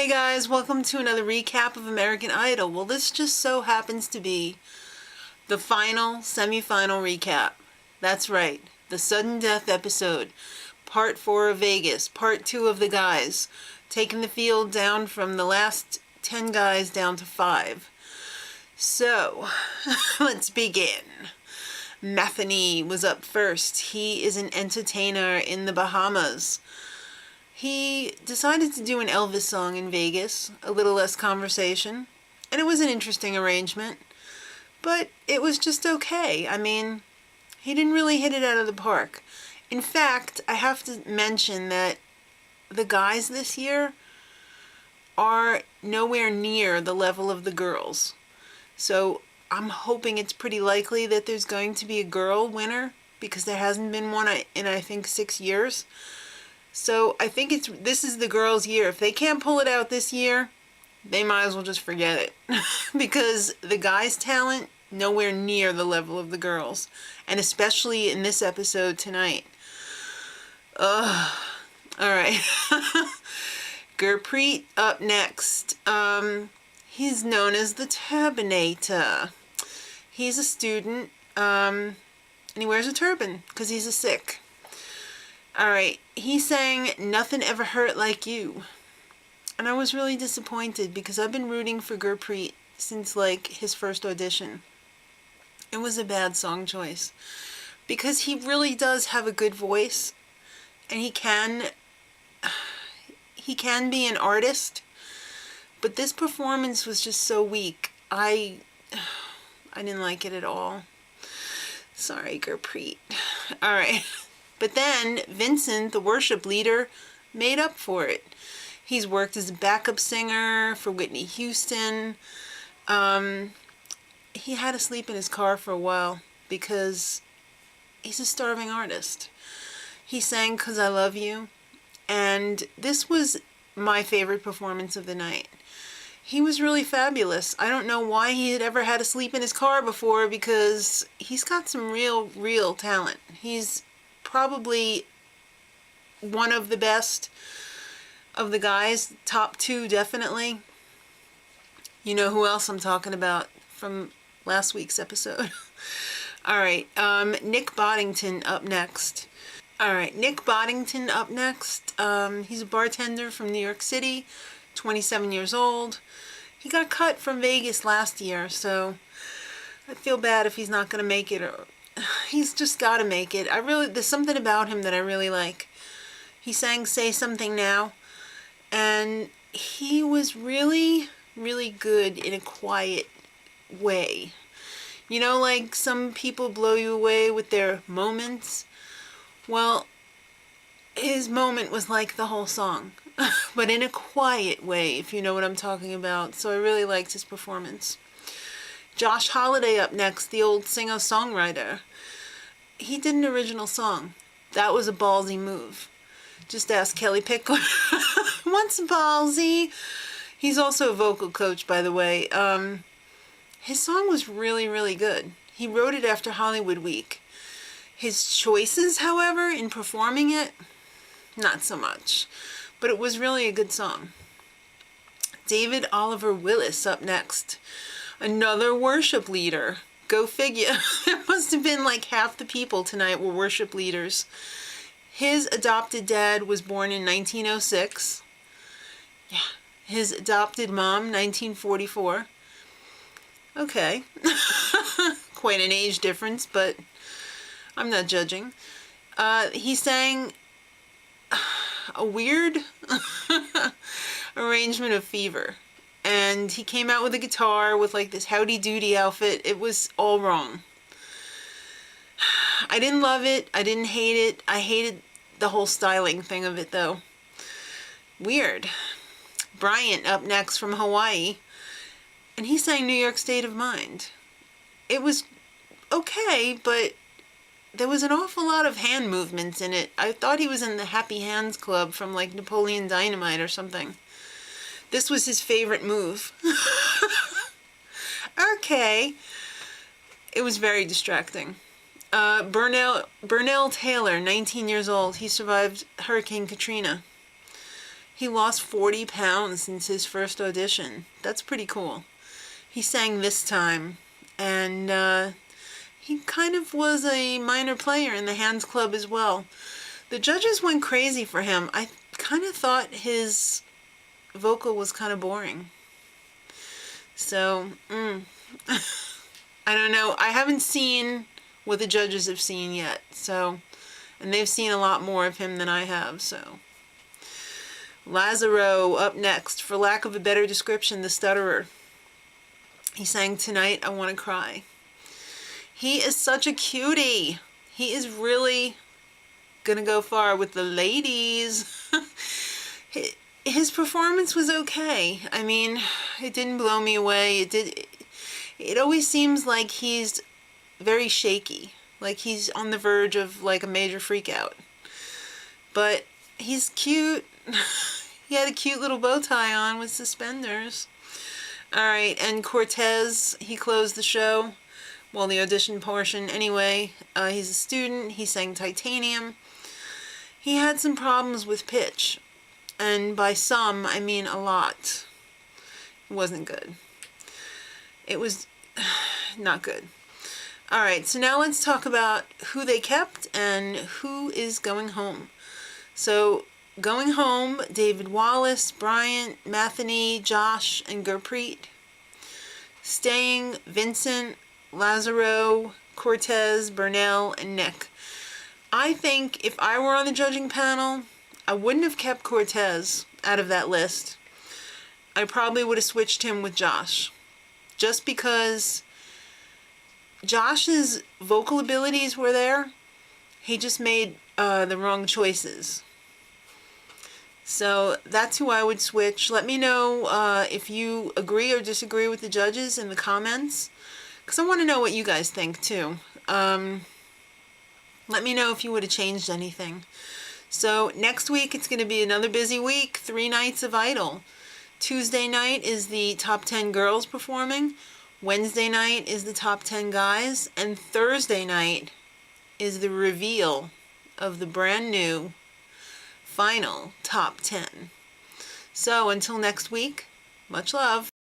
Hey guys, welcome to another recap of American Idol. Well, this just so happens to be the final semi-final recap. That's right, the sudden death episode, part 4 of Vegas, part 2 of the guys, taking the field down from the last 10 guys down to 5. So, let's begin. Metheny was up first. He is an entertainer in the Bahamas. He decided to do an Elvis song in Vegas, a little less conversation, and it was an interesting arrangement, but it was just okay. I mean, he didn't really hit it out of the park. In fact, I have to mention that the guys this year are nowhere near the level of the girls. So I'm hoping it's pretty likely that there's going to be a girl winner, because there hasn't been one in I think 6 years. So I think this is the girls' year. If they can't pull it out this year, they might as well just forget it. Because the guys' talent, nowhere near the level of the girls. And especially in this episode tonight. Alright. Gurpreet up next. He's known as the Turbinator. He's a student, and he wears a turban because he's a Sikh. Alright, he sang Nothing Ever Hurt Like You. And I was really disappointed because I've been rooting for Gurpreet since like his first audition. It was a bad song choice. Because he really does have a good voice. And he can be an artist. But this performance was just so weak. I didn't like it at all. Sorry, Gurpreet. Alright. But then Vincent, the worship leader, made up for it. He's worked as a backup singer for Whitney Houston. He had to sleep in his car for a while because he's a starving artist. He sang 'Cause I Love You, and this was my favorite performance of the night. He was really fabulous. I don't know why he had ever had to sleep in his car before, because he's got some real talent. He's probably one of the best of the guys. Top 2 definitely. You know who else I'm talking about from last week's episode. Alright, Nick Boddington up next. Alright, Nick Boddington up next. He's a bartender from New York City, 27 years old. He got cut from Vegas last year, so I feel bad if he's not going to make it. He's just got to make it. There's something about him that I really like. He sang Say Something Now, and he was really good in a quiet way. You know, like some people blow you away with their moments? Well, his moment was like the whole song, but in a quiet way, if you know what I'm talking about. So I really liked his performance. Josh Holiday up next, the old singer-songwriter. He did an original song. That was a ballsy move. Just ask Kelly Pickler. What's ballsy? He's also a vocal coach, by the way. His song was really good. He wrote it after Hollywood Week. His choices, however, in performing it, not so much. But it was really a good song. David Oliver Willis up next. Another worship leader. Go figure. There must have been like half the people tonight were worship leaders. His adopted dad was born in 1906. Yeah. His adopted mom, 1944. Okay. Quite an age difference, but I'm not judging. He sang a weird arrangement of Fever. And he came out with a guitar with like this howdy doody outfit. It was all wrong. I didn't love it. I didn't hate it. I hated the whole styling thing of it though. Weird. Bryant up next from Hawaii. And he sang New York State of Mind. It was okay, but there was an awful lot of hand movements in it. I thought he was in the Happy Hands Club from like Napoleon Dynamite or something. This was his favorite move. Okay. It was very distracting. Burnell Taylor, 19 years old. He survived Hurricane Katrina. He lost 40 pounds since his first audition. That's pretty cool. He sang This Time, and he kind of was a minor player in the Hands Club as well. The judges went crazy for him. I kind of thought his vocal was kind of boring. So, I don't know. I haven't seen what the judges have seen yet, so, and they've seen a lot more of him than I have, so. Lazaro up next. For lack of a better description, the stutterer. He sang Tonight I Want to Cry. He is such a cutie. He is really gonna go far with the ladies. His performance was okay. I mean, it didn't blow me away. It always seems like he's very shaky, like he's on the verge of like a major freak out. But he's cute. He had a cute little bow tie on with suspenders. Alright, and Cortez, he closed the show. Well, the audition portion anyway. He's a student. He sang Titanium. He had some problems with pitch. And by some, I mean a lot. It wasn't good. It was not good. Alright, so now let's talk about who they kept and who is going home. So, going home, David Wallace, Bryant, Matheny, Josh, and Gurpreet. Staying, Vincent, Lazaro, Cortez, Burnell, and Nick. I think if I were on the judging panel, I wouldn't have kept Cortez out of that list. I probably would have switched him with Josh. Just because Josh's vocal abilities were there, he just made the wrong choices. So that's who I would switch. Let me know if you agree or disagree with the judges in the comments, because I want to know what you guys think too. Let me know if you would have changed anything. So next week it's going to be another busy week, 3 nights of Idol. Tuesday night is the top 10 girls performing. Wednesday night is the top 10 guys. And Thursday night is the reveal of the brand new final top 10. So until next week, much love.